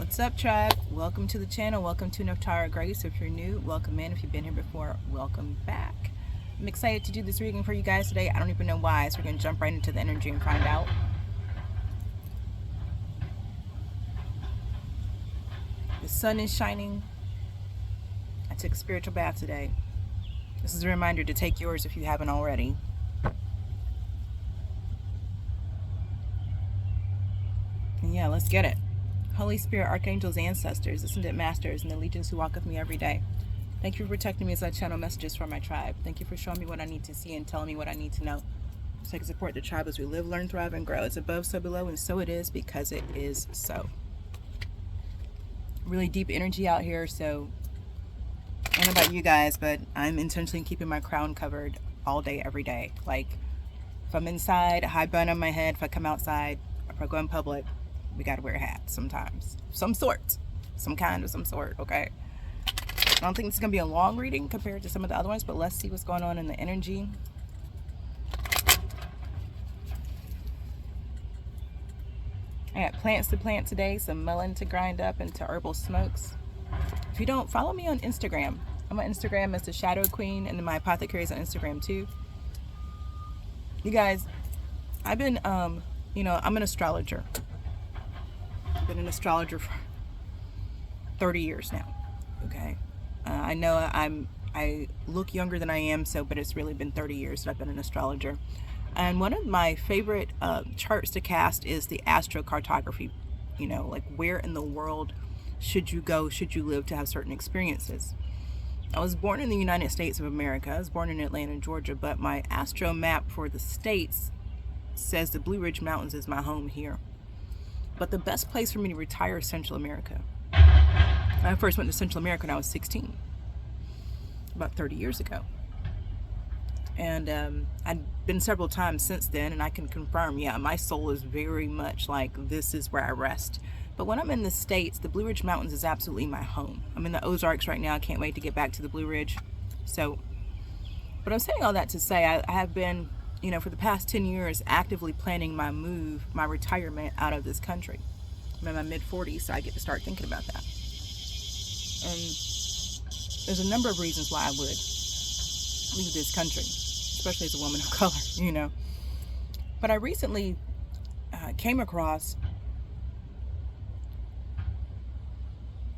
What's up, tribe? Welcome to the channel. Welcome to Nephtara Grace. If you're new, welcome in. If you've been here before, welcome back. I'm excited to do this reading for you guys today. I don't even know why, so we're going to jump right into the energy and find out. The sun is shining. I took a spiritual bath today. This is a reminder to take yours if you haven't already. And yeah, let's get it. Holy Spirit, archangels, ancestors, ascended masters, and the legions who walk with me every day. Thank you for protecting me as I channel messages for my tribe. Thank you for showing me what I need to see and telling me what I need to know, so I can support the tribe as we live, learn, thrive, and grow. It's above, so below, and so it is because it is so. Really deep energy out here, so I don't know about you guys, but I'm intentionally keeping my crown covered all day, every day. Like, if I'm inside, a high bun on my head. If I come outside, if I go in public, we gotta wear a hat sometimes. Some sort. Some kind of some sort, okay? I don't think this is gonna be a long reading compared to some of the other ones, but let's see what's going on in the energy. I got plants to plant today, some melon to grind up into herbal smokes. If you don't, follow me on Instagram. I'm on Instagram as the Shadow Queen, and then my apothecary is on Instagram too. You guys, I've been, I'm an astrologer. I've been an astrologer for 30 years now, okay? I know I look younger than I am, but it's really been 30 years that I've been an astrologer. And one of my favorite charts to cast is the astrocartography. Like, where in the world should you go, should you live to have certain experiences? I was born in the United States of America. I was born in Atlanta, Georgia, but my astro map for the states says the Blue Ridge Mountains is my home here. But the best place for me to retire is Central America. I first went to Central America when I was 16, about 30 years ago. And I'd been several times since then, and I can confirm, yeah, my soul is very much like, this is where I rest. But when I'm in the States, the Blue Ridge Mountains is absolutely my home. I'm in the Ozarks right now. I can't wait to get back to the Blue Ridge. So, but I'm saying all that to say, I have been, for the past 10 years, actively planning my move, my retirement out of this country. I'm in my mid-40s, so I get to start thinking about that. And there's a number of reasons why I would leave this country, especially as a woman of color, But I recently came across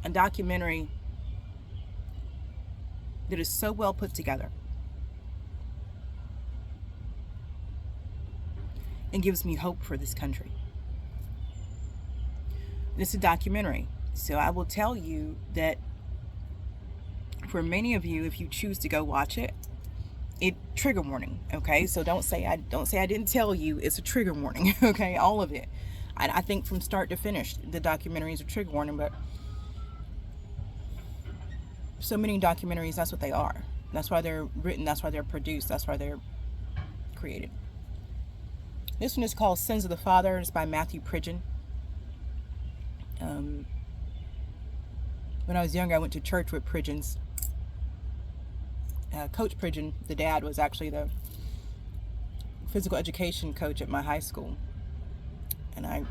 a documentary that is so well put together and gives me hope for this country. It's a documentary, so I will tell you that for many of you, if you choose to go watch it, trigger warning, okay? So don't say I didn't tell you. It's a trigger warning, okay? All of it. I think from start to finish, the documentary is a trigger warning, but so many documentaries, that's what they are. That's why they're written, that's why they're produced, that's why they're created. This one is called Sins of the Father. It's by Matthew Pridgeon. When I was younger, I went to church with Pridgeons. Coach Pridgeon, the dad, was actually the physical education coach at my high school. And I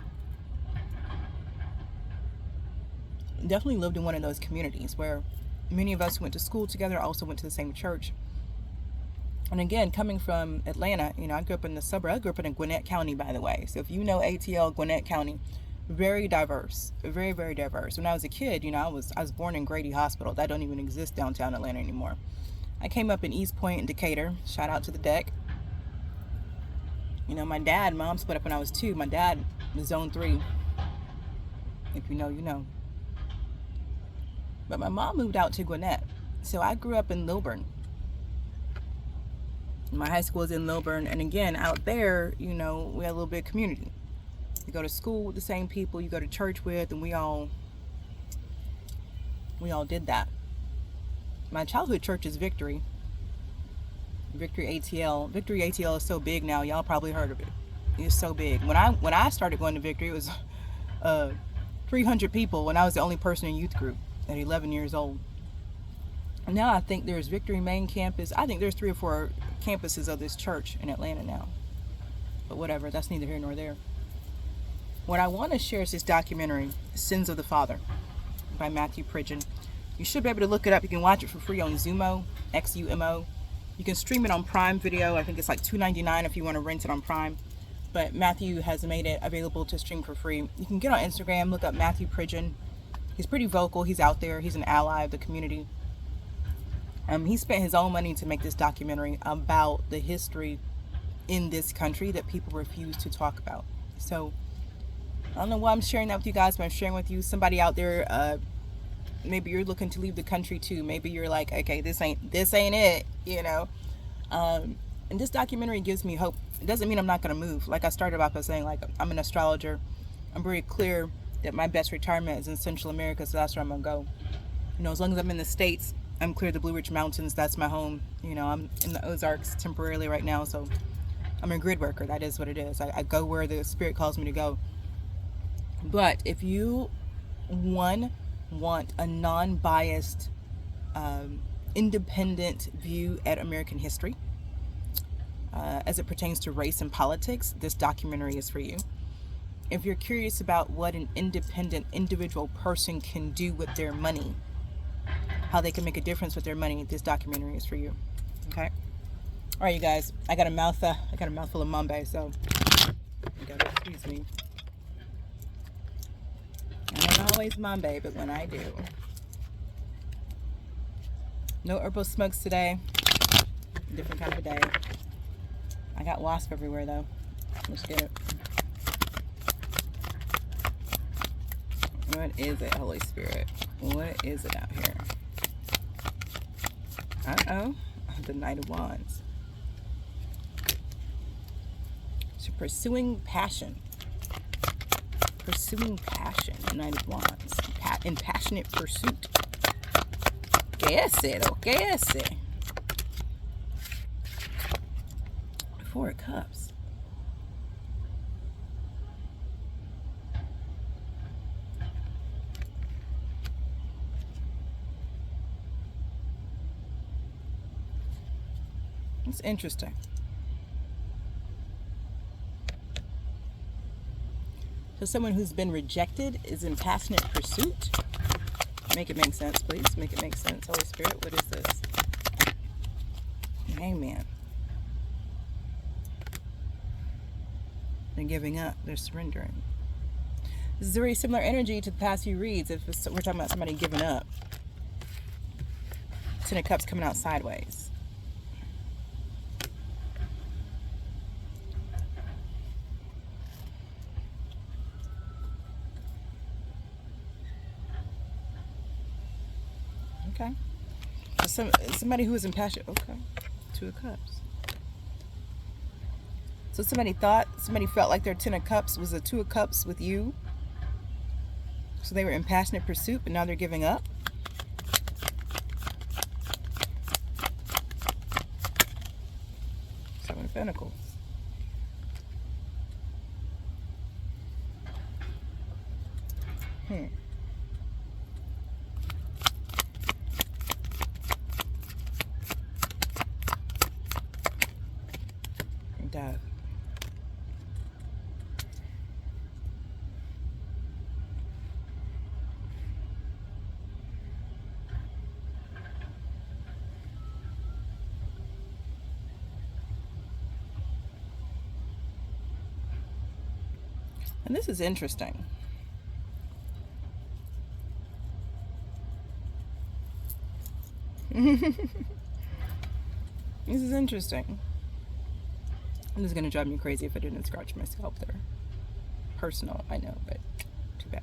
definitely lived in one of those communities where many of us who went to school together also went to the same church. And again, coming from Atlanta, I grew up in the suburb. I grew up in Gwinnett County, by the way. So if you know ATL, Gwinnett County, very diverse, very, very diverse. When I was a kid, I was born in Grady Hospital. That don't even exist downtown Atlanta anymore. I came up in East Point and Decatur. Shout out to the deck. My mom split up when I was 2. My dad was Zone 3. If you know, you know. But my mom moved out to Gwinnett. So I grew up in Lilburn. My high school is in Lilburn. And again, out there, we had a little bit of community. You go to school with the same people you go to church with, and we all did that. My childhood church is Victory ATL. Victory ATL is so big now, y'all probably heard of it. It's so big. When I started going to Victory, it was 300 people when I was the only person in youth group at 11 years old. And now I think there's Victory main campus. I think there's 3 or 4 campuses of this church in Atlanta now. But whatever, that's neither here nor there. What I want to share is this documentary, Sins of the Father, by Matthew Pridgeon. You should be able to look it up. You can watch it for free on Xumo, Xumo. You can stream it on Prime Video. I think it's like $2.99 if you want to rent it on Prime. But Matthew has made it available to stream for free. You can get on Instagram, look up Matthew Pridgeon. He's pretty vocal. He's out there. He's an ally of the community. He spent his own money to make this documentary about the history in this country that people refuse to talk about. So I don't know why I'm sharing that with you guys, but I'm sharing with you. Somebody out there, maybe you're looking to leave the country too. Maybe you're like, okay, this ain't it, you know. And this documentary gives me hope. It doesn't mean I'm not going to move. Like I started off by saying, like, I'm an astrologer. I'm very clear that my best retirement is in Central America, so that's where I'm going to go. You know, as long as I'm in the States, I'm clear the Blue Ridge Mountains. That's my home. You know, I'm in the Ozarks temporarily right now, so I'm a grid worker. That is what it is. I go where the spirit calls me to go. But if you, want a non-biased, independent view at American history, as it pertains to race and politics, this documentary is for you. If you're curious about what an independent individual person can do with their money, how they can make a difference with their money, this documentary is for you. Okay? All right, you guys. I got a mouthful of Mambe, so you gotta excuse me. I don't always Mambe, but when I do. No herbal smokes today. Different kind of a day. I got wasp everywhere though. Let's get it. What is it, Holy Spirit? What is it out here? Uh-oh. The Knight of Wands. So pursuing passion. Pursuing passion. Knight of Wands. In passionate pursuit. ¿Qué es eso? ¿Qué es eso? Four of Cups. It's interesting. So someone who's been rejected is in passionate pursuit. Make it make sense, please. Make it make sense. Holy Spirit, what is this? Hangman. They're giving up. They're surrendering. This is a very similar energy to the past few reads. If we're talking about somebody giving up. Ten of Cups coming out sideways. Okay. Somebody who is in passion. Okay. Two of Cups. So somebody felt like their Ten of Cups was a Two of Cups with you. So they were in passionate pursuit, but now they're giving up. Seven of Pentacles. Death. And this is interesting. This is interesting. This is going to drive me crazy if I didn't scratch my scalp there. Personal, I know, but too bad.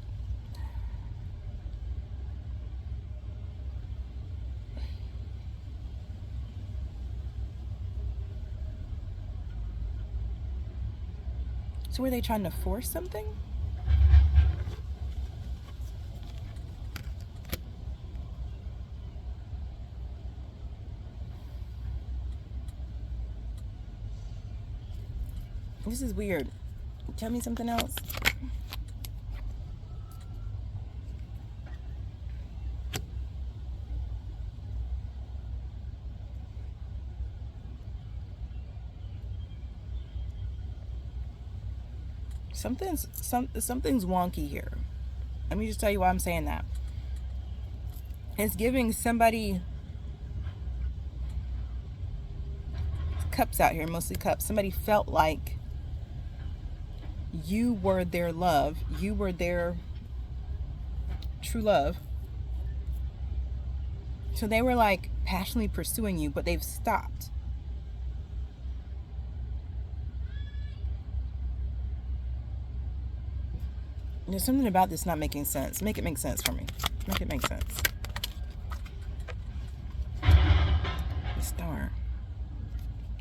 So were they trying to force something? This is weird. Tell me something else. Something's wonky here. Let me just tell you why I'm saying that. It's giving somebody cups out here, mostly cups. Somebody felt like you were their love, you were their true love. So they were like passionately pursuing you, but they've stopped. There's something about this not making sense. Make it make sense for me. Make it make sense. The star.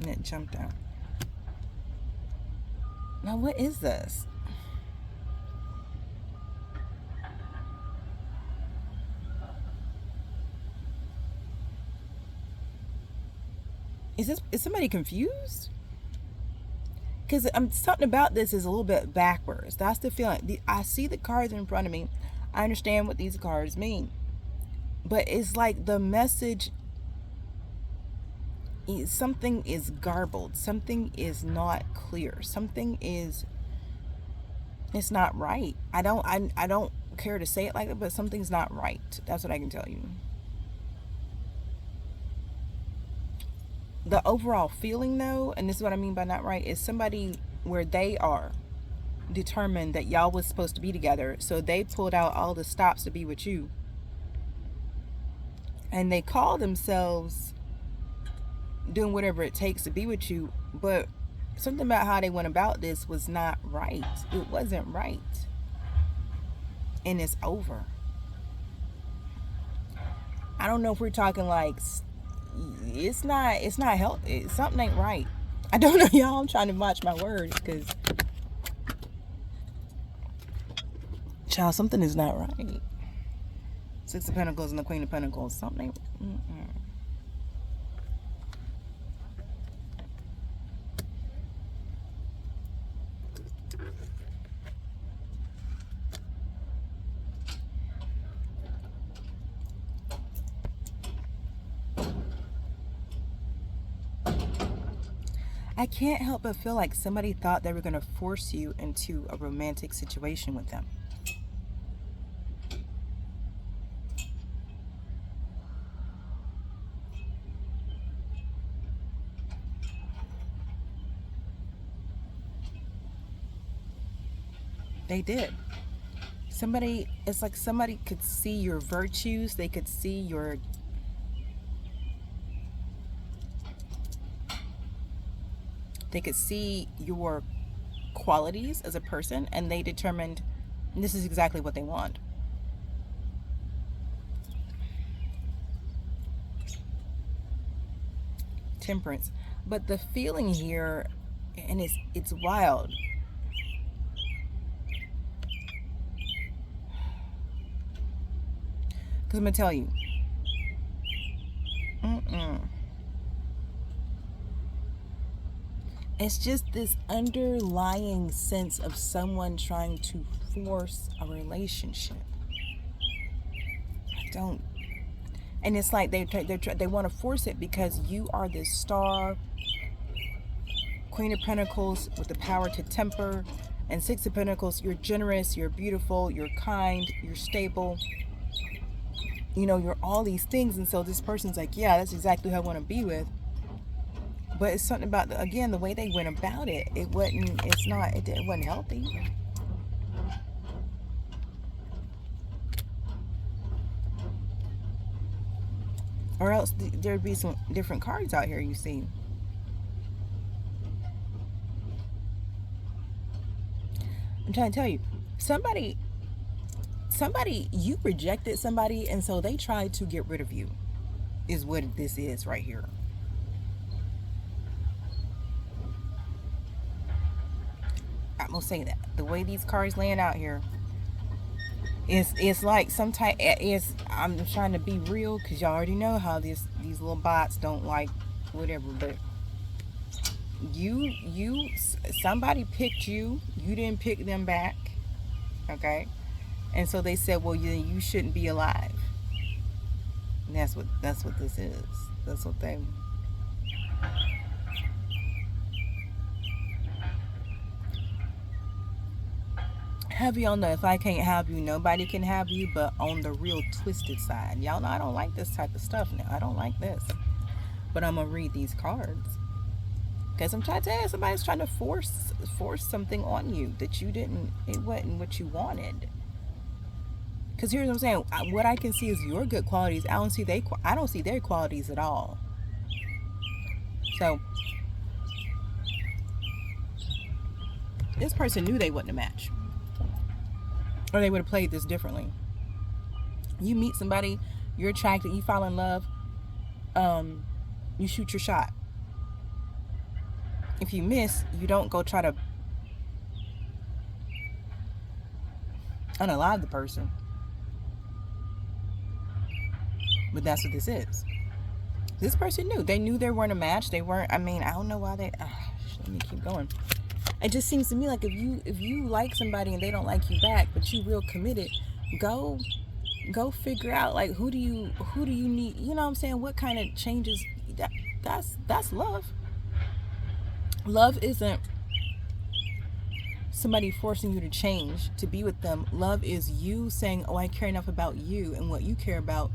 And it jumped out. Now what is this? Is somebody confused? Because something about this is a little bit backwards. That's the feeling. I see the cards in front of me. I understand what these cards mean. But it's like the message, something is garbled. Something is not clear. It's not right. I don't care to say it like that, but something's not right. That's what I can tell you. The overall feeling, though, and this is what I mean by not right, is somebody where they are determined that y'all was supposed to be together, so they pulled out all the stops to be with you, and they call themselves doing whatever it takes to be with you, but something about how they went about this was not right. It wasn't right, and it's over. I don't know if we're talking like it's not healthy. Something ain't right. I don't know, y'all. I'm trying to watch my words because, child, something is not right. Six of Pentacles and the Queen of Pentacles. Something ain't. I can't help but feel like somebody thought they were going to force you into a romantic situation with them. They did. It's like somebody could see your virtues. They could see your qualities as a person, and they determined this is exactly what they want. Temperance. But the feeling here, and it's wild. Because I'm going to tell you. It's just this underlying sense of someone trying to force a relationship. And it's like they want to force it because you are this star, Queen of Pentacles with the power to temper, and Six of Pentacles. You're generous, you're beautiful, you're kind, you're stable. You're all these things, and so this person's like, yeah, that's exactly who I want to be with. But it's something about, again, the way they went about it. It wasn't healthy. Or else there'd be some different cards out here, you see. I'm trying to tell you, somebody, you rejected somebody, and so they tried to get rid of you, is what this is right here. I'm gonna say that the way these cards laying out here, it's like some type. I'm trying to be real because y'all already know how these little bots don't like whatever. But somebody picked you. You didn't pick them back, okay? And so they said, well, you shouldn't be alive. And that's what this is. That's what they. heavy on the if I can't have you, nobody can have you, but on the real twisted side. Y'all know I don't like this type of stuff now. I don't like this. But I'm gonna read these cards. Because I'm trying to tell you, somebody's trying to force something on you that you didn't, it wasn't what you wanted. Because here's what I'm saying. What I can see is your good qualities. I don't see their qualities at all. So this person knew they wasn't a match, or they would have played this differently. You meet somebody, you're attracted, you fall in love, you shoot your shot. If you miss, you don't go try to unalive the person. But that's what this is. This person knew. They knew they weren't a match. They weren't, I mean, I don't know why they, let me keep going. It just seems to me like if you like somebody and they don't like you back, but you real committed, go figure out, like, who do you need, you know what I'm saying? What kind of changes, that's love. Love isn't somebody forcing you to change to be with them. Love is you saying, oh, I care enough about you and what you care about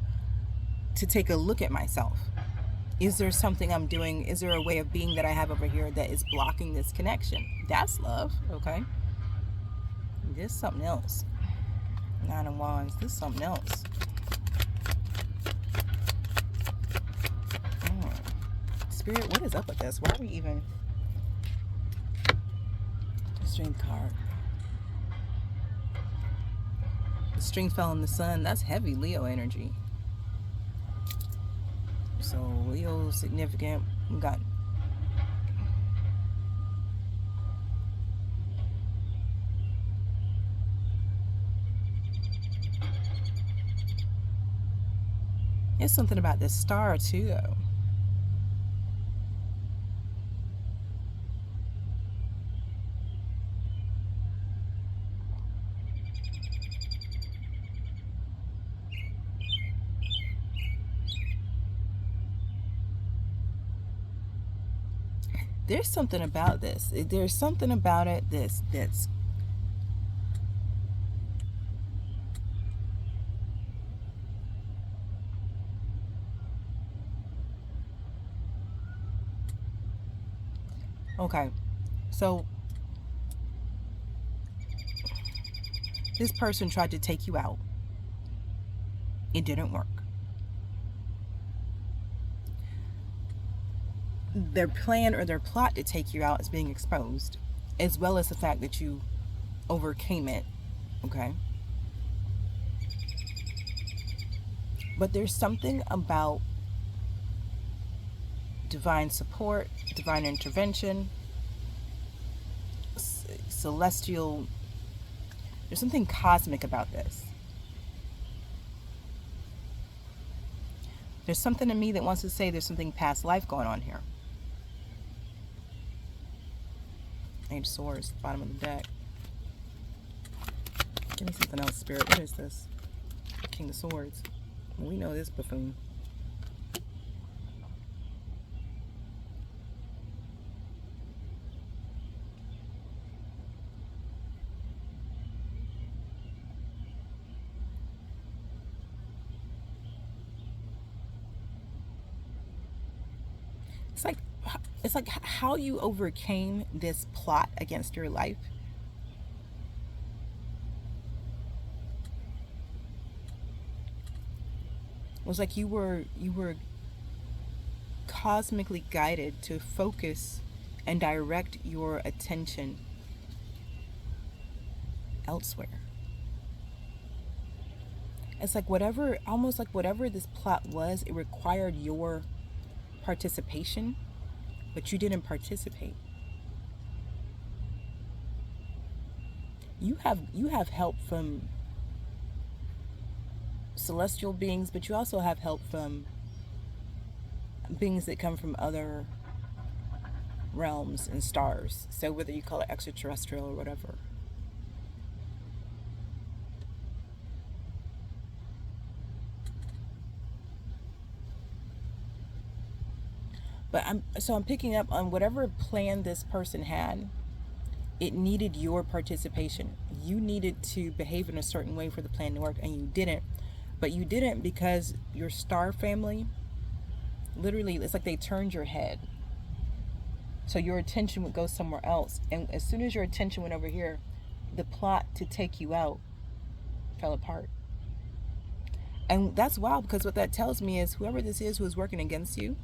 to take a look at myself. Is there something I'm doing? Is there a way of being that I have over here that is blocking this connection? That's love, okay? This is something else. Nine of Wands, this is something else. Spirit, what is up with this? Why are we even... Strength card. The strength fell in the sun. That's heavy Leo energy. So Leo significant. We got there's something about this star too, though. There's something about this. There's something about it that's okay. So this person tried to take you out. It didn't work. Their plan or their plot to take you out is being exposed, as well as the fact that you overcame it, okay? But there's something about divine support, divine intervention, celestial, there's something cosmic about this. There's something in me that wants to say there's something past life going on here. Page of Swords, bottom of the deck. Give me something else, Spirit. What is this? King of Swords. We know this buffoon. It's like how you overcame this plot against your life. It was like you were cosmically guided to focus and direct your attention elsewhere. It's like whatever, almost like whatever this plot was, it required your participation, but you didn't participate. You have help from celestial beings, but you also have help from beings that come from other realms and stars. So whether you call it extraterrestrial or whatever. But I'm picking up on whatever plan this person had. it needed your participation. You needed to behave in a certain way for the plan to work, and you didn't. But you didn't because your star family, literally, it's like they turned your head. So your attention would go somewhere else. And as soon as your attention went over here, the plot to take you out fell apart. And that's wild, because what that tells me is whoever this is who is working against you,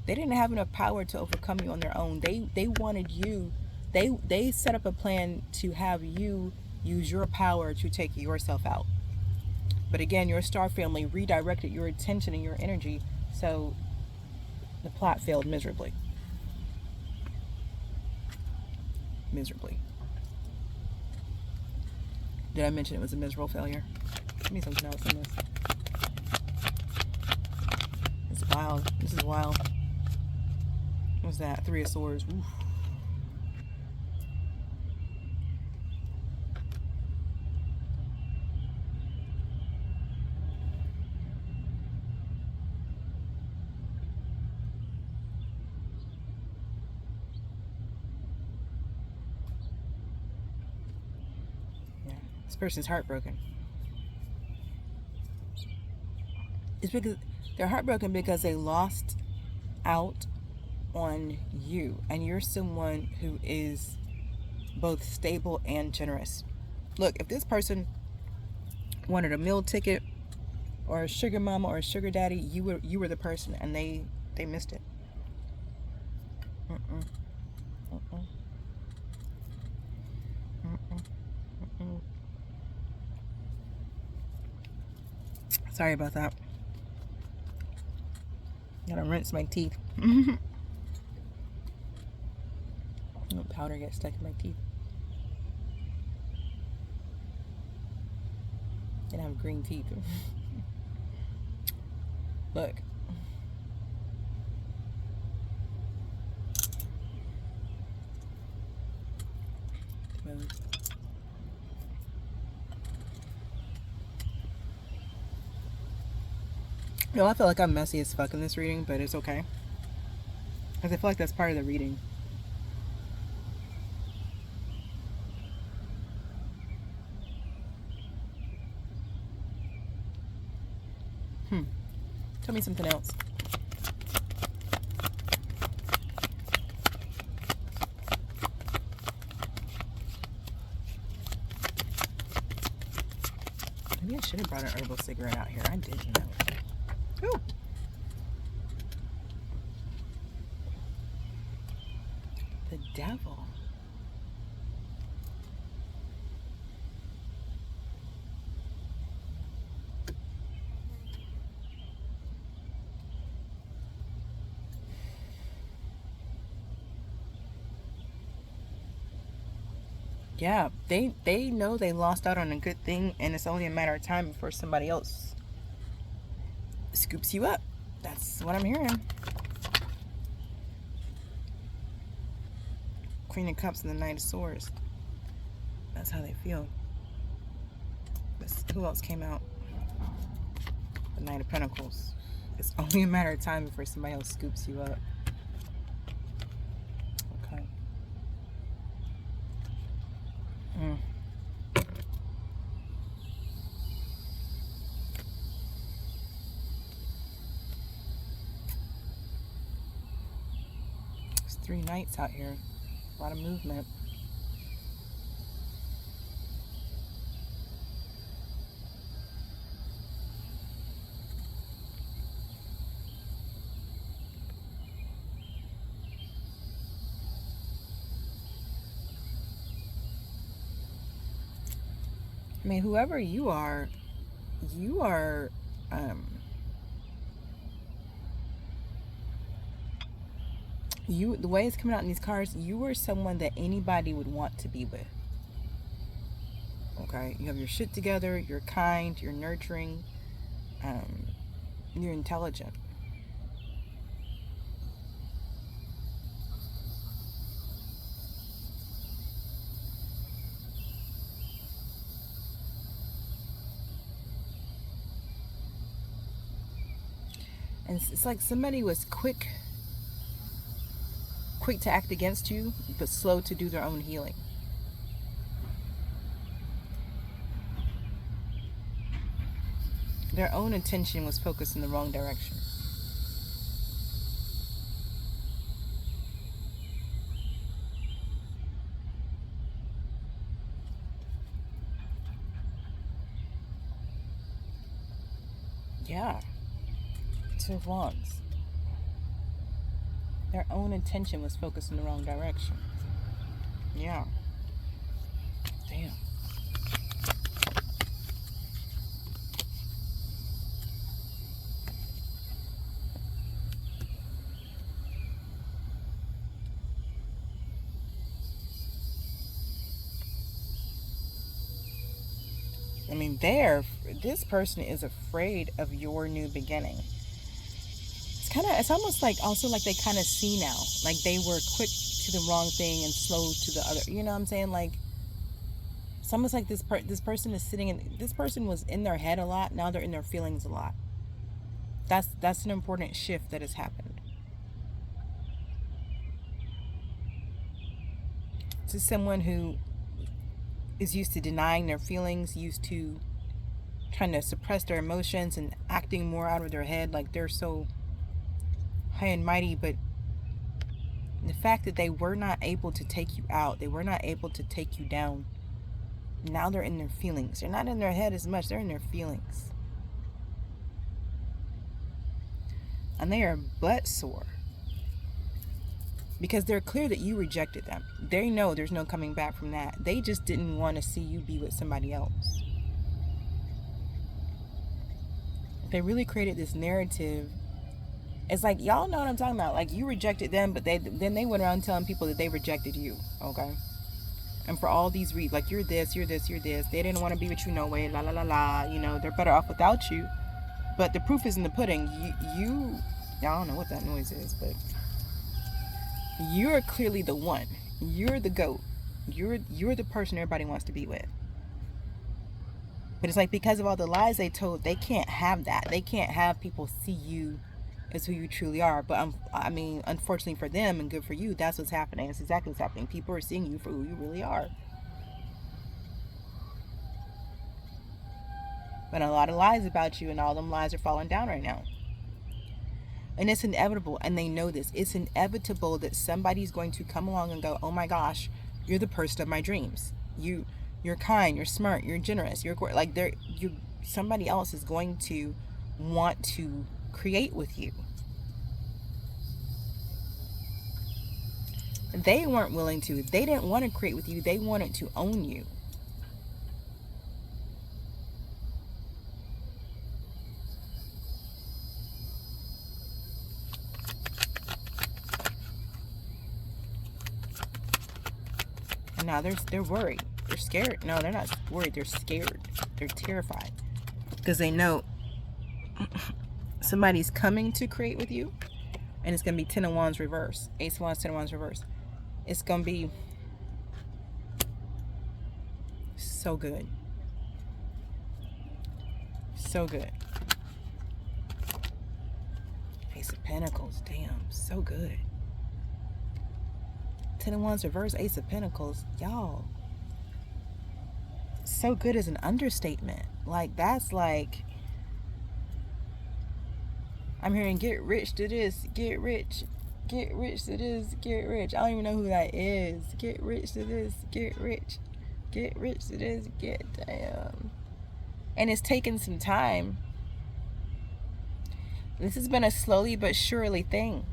they didn't have enough power to overcome you on their own. They wanted you, they set up a plan to have you use your power to take yourself out. But again, your star family redirected your attention and your energy, so the plot failed miserably. Miserably. Did I mention it was a miserable failure? Give me something else in this. It's wild. This is wild. What's that? 3 of Swords. Oof. Yeah. This person's heartbroken. It's because they're heartbroken because they lost out on you, and you're someone who is both stable and generous. Look, if this person wanted a meal ticket or a sugar mama or a sugar daddy, you were the person, and they missed it. Sorry about that. Gotta rinse my teeth. Powder gets stuck in my teeth. And I have green teeth. Look. No, I feel like I'm messy as fuck in this reading, but it's okay. Because I feel like that's part of the reading. Tell me something else. Maybe I should have brought an herbal cigarette out here. I didn't know. Ooh. The devil. Yeah, they know they lost out on a good thing, and it's only a matter of time before somebody else scoops you up. That's what I'm hearing. Queen of Cups and the Knight of Swords. That's how they feel. Who else came out? The Knight of Pentacles. It's only a matter of time before somebody else scoops you up. Okay. There's 3 knights out here. A lot of movement. I mean, whoever you are, the way it's coming out in these cards, you are someone that anybody would want to be with. Okay, you have your shit together, you're kind, you're nurturing, you're intelligent. And it's like somebody was quick quick to act against you, but slow to do their own healing. Their own attention was focused in the wrong direction. Yeah. Two of Wands. Their own attention was focused in the wrong direction. Yeah. Damn. I mean, this person is afraid of your new beginning. It's almost like, also like they kind of see now, like they were quick to the wrong thing and slow to the other. You know what I'm saying? Like, it's almost like this person is sitting in, this person was in their head a lot. Now they're in their feelings a lot. That's an important shift that has happened. To someone who is used to denying their feelings, used to trying to suppress their emotions and acting more out of their head, like they're so high and mighty, but the fact that they were not able to take you out, they were not able to take you down, now they're in their feelings. They're not in their head as much, they're in their feelings. And they are butt sore because they're clear that you rejected them. They know there's no coming back from that. They just didn't want to see you be with somebody else. They really created this narrative. It's like, y'all know what I'm talking about. Like, you rejected them, but then they went around telling people that they rejected you. Okay? And for all these reasons, like, you're this, you're this, you're this. They didn't want to be with you no way, la la la la. You know, they're better off without you. But the proof is in the pudding. I don't know what that noise is, but you're clearly the one. You're the GOAT. You're the person everybody wants to be with. But it's like, because of all the lies they told, they can't have that. They can't have people see you as who you truly are. But I mean, unfortunately for them and good for you, that's what's happening. It's exactly what's happening. People are seeing you for who you really are. But a lot of lies about you, and all them lies are falling down right now. And it's inevitable, and they know this. It's inevitable that somebody's going to come along and go, oh my gosh, you're the person of my dreams. You're kind, you're smart, you're generous, somebody else is going to want to create with you. They weren't willing to. They didn't want to create with you. They wanted to own you. And now they're worried. They're scared. No, they're not worried. They're scared. They're terrified. Because they know somebody's coming to create with you. And it's going to be 10 of Wands reverse. Ace of Wands, 10 of Wands reverse. It's going to be so good. So good. Ace of Pentacles. Damn. So good. 10 of Wands reverse. Ace of Pentacles. Y'all. So good is an understatement. Like, that's like, I'm hearing get rich to this, get rich to this, get rich. I don't even know who that is. Get rich to this, get rich to this, get damn. And it's taken some time. This has been a slowly but surely thing.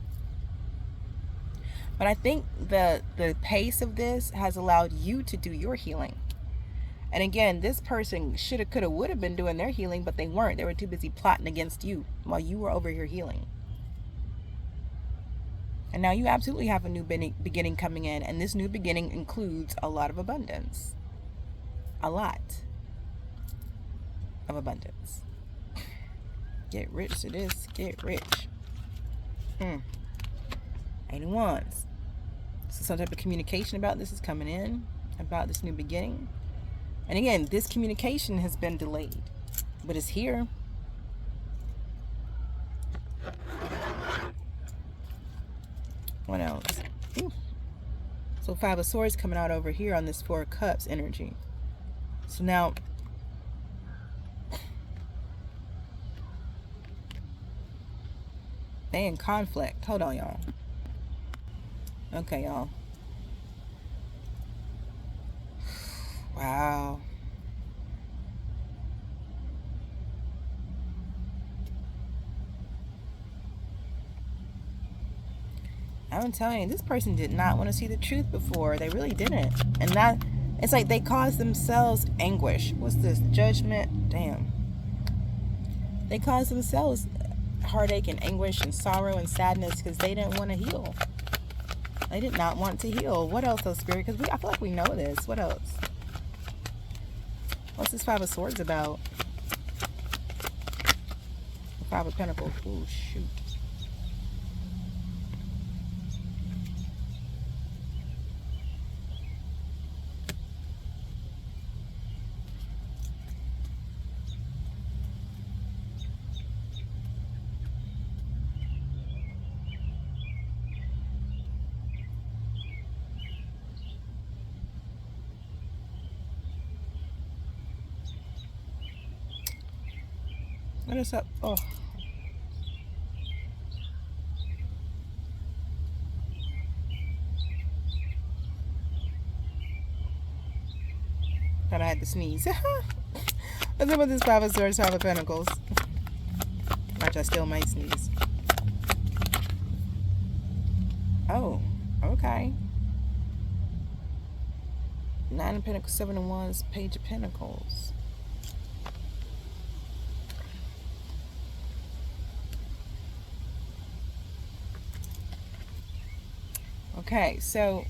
But I think the pace of this has allowed you to do your healing. And again, this person shoulda, coulda, woulda been doing their healing, but they weren't. They were too busy plotting against you while you were over here healing. And now you absolutely have a new beginning coming in. And this new beginning includes a lot of abundance. A lot of abundance. Get rich to this. Get rich. 8 of Wands. So some type of communication about this is coming in. About this new beginning. And again, this communication has been delayed, but it's here. What else? Ooh. So 5 of Swords coming out over here on this 4 of Cups energy. So now, they in conflict. Hold on, y'all. Okay, y'all. Wow. I'm telling you, this person did not want to see the truth before. They really didn't. And that, it's like they caused themselves anguish. What's this? Judgment? Damn. They caused themselves heartache and anguish and sorrow and sadness because they didn't want to heal. They did not want to heal. What else, though, Spirit? Because I feel like we know this. What else? What's this 5 of Swords about? The 5 of Pentacles. Oh, shoot. What is up? Oh. Thought I had to sneeze. What's up with this 5 of Swords, 5 of Pentacles? Watch, I still might sneeze. Oh, okay. 9 of Pentacles, 7 of Wands, Page of Pentacles. Okay, so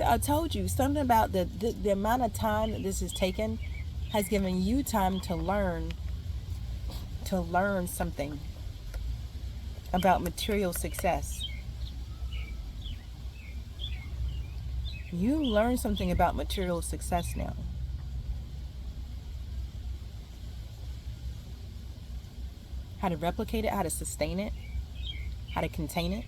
I told you something about the amount of time that this has taken has given you time to learn something about material success. You learn something about material success now. How to replicate it, how to sustain it, how to contain it.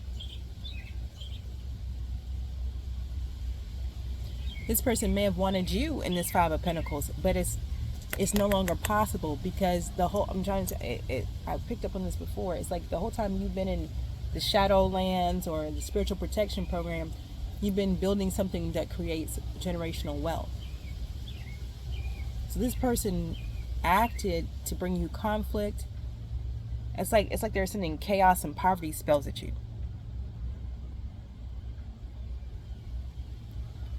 This person may have wanted you in this 5 of Pentacles, but it's no longer possible because the whole, I'm trying to, I picked up on this before. It's like the whole time you've been in the Shadowlands or the spiritual protection program, you've been building something that creates generational wealth. So this person acted to bring you conflict. It's like they're sending chaos and poverty spells at you.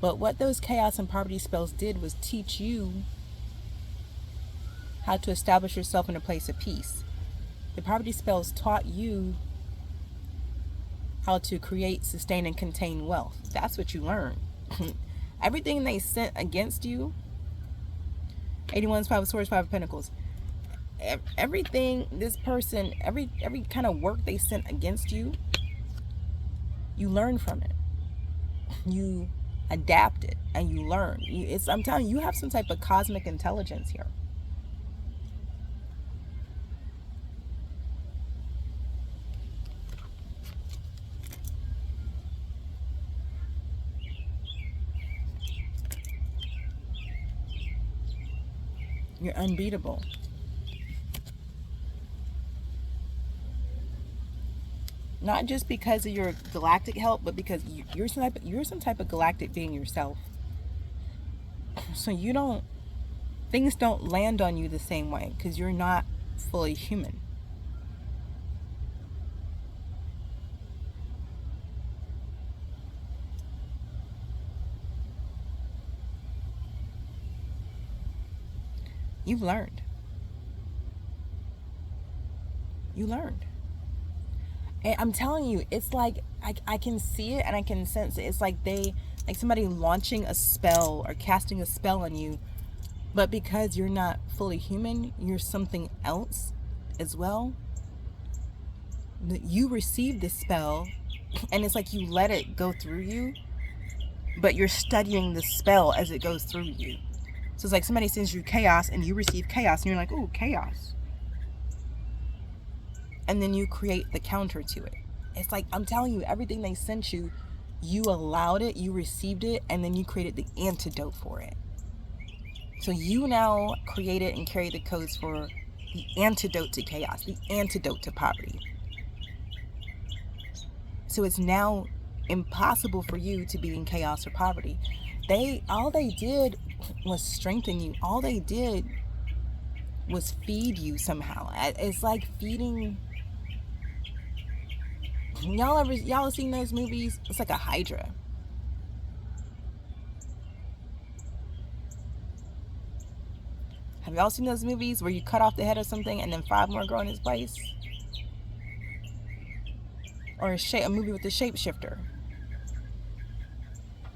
But what those chaos and poverty spells did was teach you how to establish yourself in a place of peace. The poverty spells taught you how to create, sustain, and contain wealth. That's what you learn. Everything they sent against you, 81's 5 of Swords, 5 of Pentacles. Everything this person, every kind of work they sent against you, you learn from it. You adapt it and you learn. I'm telling you, you have some type of cosmic intelligence here. You're unbeatable. Not just because of your galactic help, but because you're some type of galactic being yourself. So things don't land on you the same way because you're not fully human. You've learned. You learned. And I'm telling you, it's like I can see it and I can sense it. It's like somebody launching a spell or casting a spell on you, but because you're not fully human, you're something else as well. You receive this spell and it's like you let it go through you but you're studying the spell as it goes through you. So it's like somebody sends you chaos and you receive chaos and you're like, ooh, chaos. And then you create the counter to it. It's like, I'm telling you, everything they sent you, you allowed it, you received it, and then you created the antidote for it. So you now created and carry the codes for the antidote to chaos, the antidote to poverty. So it's now impossible for you to be in chaos or poverty. All they did was strengthen you. All they did was feed you somehow. It's like feeding. Y'all have seen those movies? It's like a hydra. Have y'all seen those movies where you cut off the head of something and then 5 more grow in its place? Or a movie with the shapeshifter.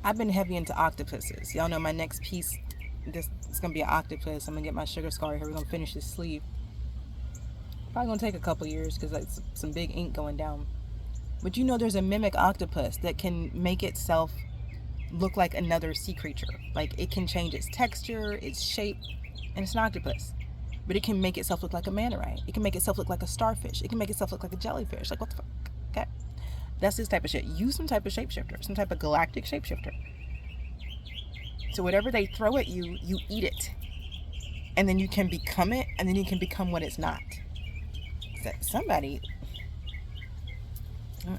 I've been heavy into octopuses. Y'all know my next piece, it's going to be an octopus. I'm going to get my sugar scar here. We're going to finish this sleeve. Probably going to take a couple years because that's some big ink going down. But you know there's a mimic octopus that can make itself look like another sea creature. Like it can change its texture, its shape, and it's an octopus. But it can make itself look like a manta ray. It can make itself look like a starfish. It can make itself look like a jellyfish. Like what the fuck? Okay. That's this type of shit. Use some type of shapeshifter, some type of galactic shapeshifter. So whatever they throw at you, you eat it. And then you can become it, and then you can become what it's not. Somebody,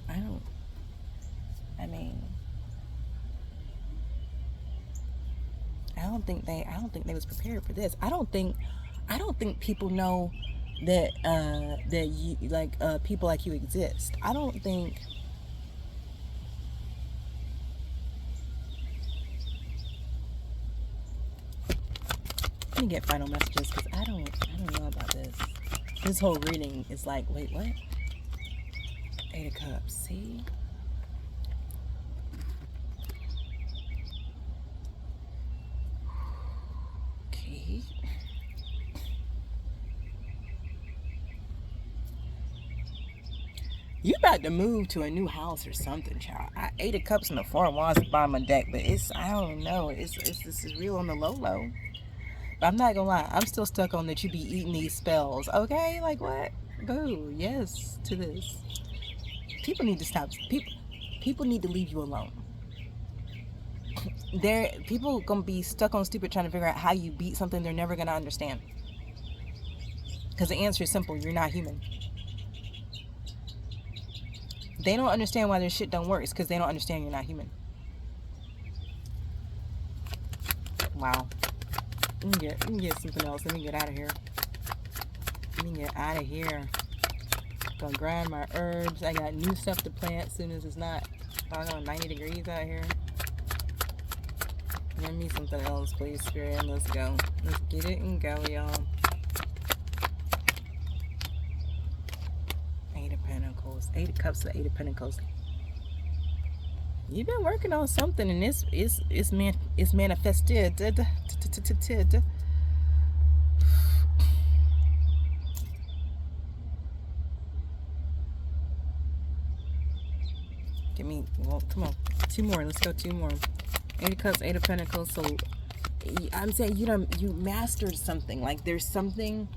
I don't think they was prepared for this. I don't think people know that you people like you exist. I don't think. Let me get final messages because I don't know about this. This whole reading is like, wait, what? 8 of Cups. See. Okay. You about to move to a new house or something, child. 8 of Cups and the 4 of Wands by my deck, but I don't know. This is real on the low. But I'm not gonna lie, I'm still stuck on that you be eating these spells. Okay, like what? Boo. Yes to this. People need to stop. People need to leave you alone. People gonna be stuck on stupid trying to figure out how you beat something they're never gonna understand. Because the answer is simple: you're not human. They don't understand why their shit don't work. It's because they don't understand you're not human. Wow. Let me get something else. Let me get out of here. Gonna grind my herbs. I got new stuff to plant as soon as it's not 90 degrees out here. Give me something else, please, Spirit. Let's go. Let's get it and go, y'all. 8 of Pentacles. 8 of Cups to 8 of Pentacles. You've been working on something, and it's manifested. Come on, 2 more. Let's go 2 more. 8 of Cups, 8 of Pentacles. So I'm saying you mastered something. Like there's something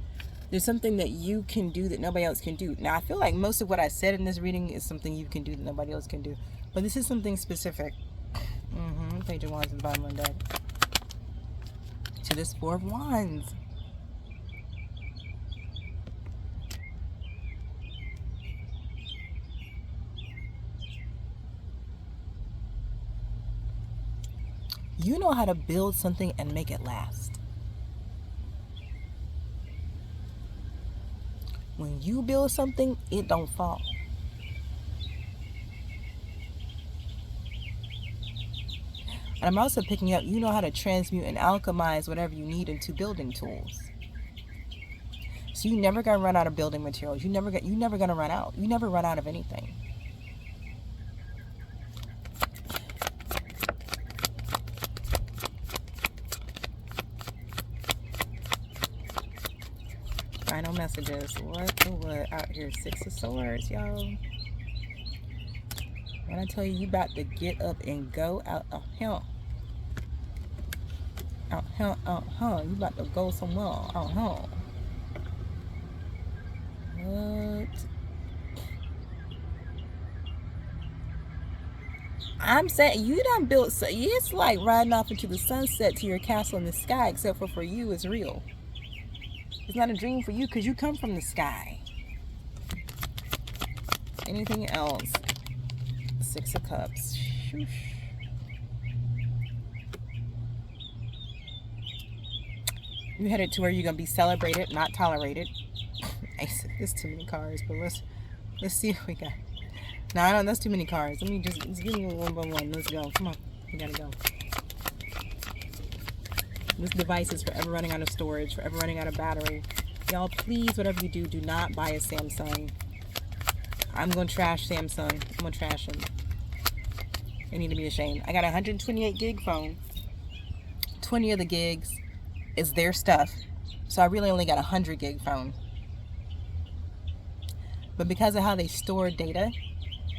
that you can do that nobody else can do. Now I feel like most of what I said in this reading is something you can do that nobody else can do. But this is something specific. Page of Wands at the bottom of the deck. To this 4 of Wands. You know how to build something and make it last. When you build something, it don't fall. And I'm also picking up, you know how to transmute and alchemize whatever you need into building tools. So you never gonna run out of building materials. You never gonna run out. You never run out of anything. Final messages. What out here? 6 of Swords, y'all. When I tell you, you about to get up and go out of here. Out here, out here. You about to go somewhere. Out here. What? I'm saying, you done built, so it's like riding off into the sunset to your castle in the sky, except for you, it's real. It's not a dream for you because you come from the sky. Anything else? Six of Cups. Shoosh. You headed to where you're gonna be celebrated, not tolerated. There's too many cards, but let's see what we got. No, I don't. That's too many cards. Let me just give me one by one. Let's go. Come on, we gotta go. This device is forever running out of storage, forever running out of battery. Y'all, please, whatever you do, do not buy a Samsung. I'm gonna trash Samsung. I'm gonna trash them. They need to be ashamed. I got a 128 gig phone. 20 of the gigs is their stuff. So I really only got a 100 gig phone. But because of how they store data,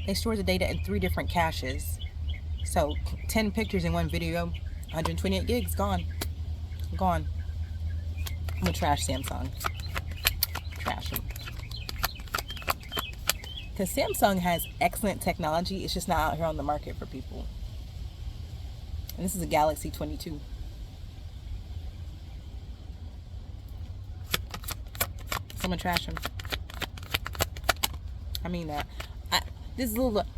they store the data in 3 different caches. So 10 pictures in one video, 128 gigs, gone. Gone. I'm gonna trash Samsung. Trash them. Because Samsung has excellent technology, it's just not out here on the market for people. And this is a Galaxy 22. I'm gonna trash them. I mean that.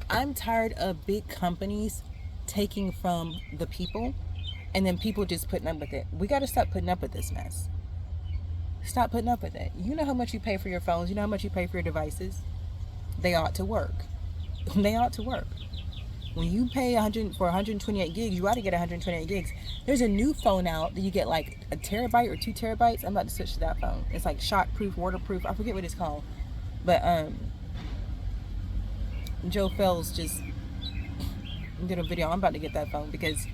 I'm tired of big companies taking from the people and then people just putting up with it. We got to stop putting up with this mess. Stop putting up with it. You know how much you pay for your phones. You know how much you pay for your devices. They ought to work. They ought to work. When you pay for 128 gigs, you ought to get 128 gigs. There's a new phone out that you get like a terabyte or 2 terabytes. I'm about to switch to that phone. It's like shockproof, waterproof. I forget what it's called. But Joe Fells just did a video. I'm about to get that phone because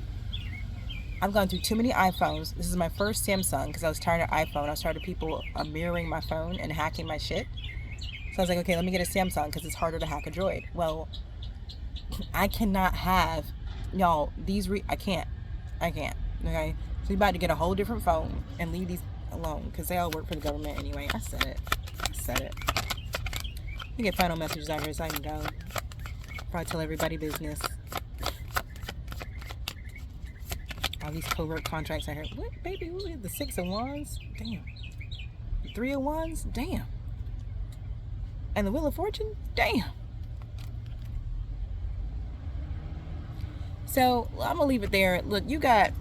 I've gone through too many iPhones. This is my first Samsung because I was tired of iPhone. I was tired of people mirroring my phone and hacking my shit. So I was like, okay, let me get a Samsung because it's harder to hack a Droid. Well, I cannot have, y'all, I can't. Okay? So you're about to get a whole different phone and leave these alone because they all work for the government anyway. I said it. We get final messages out here so I can go. Probably tell everybody business. All these covert contracts I heard. What, baby? The 6 of Wands? Damn. The 3 of Wands? Damn. And the Wheel of Fortune? Damn. So, I'm going to leave it there. Look, you got...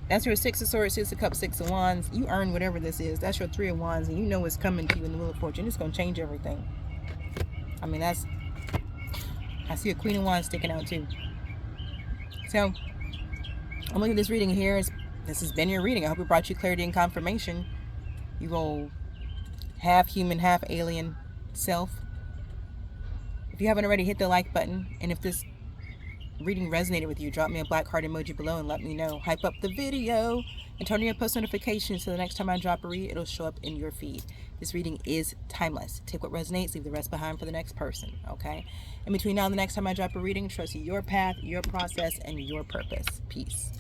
That's your 6 of Swords, 6 of Cups, 6 of Wands. You earn whatever this is. That's your 3 of Wands, and you know what's coming to you in the Wheel of Fortune. It's going to change everything. I mean, I see a Queen of Wands sticking out, too. So, I'm looking at this reading here. This has been your reading. I hope it brought you clarity and confirmation. You roll half human, half alien self. If you haven't already, hit the like button. And if this reading resonated with you, drop me a black heart emoji below and let me know. Hype up the video and turn on your post notifications so the next time I drop a read, it'll show up in your feed. This reading is timeless. Take what resonates, leave the rest behind for the next person, okay? In between now and the next time I drop a reading, trust your path, your process, and your purpose. Peace.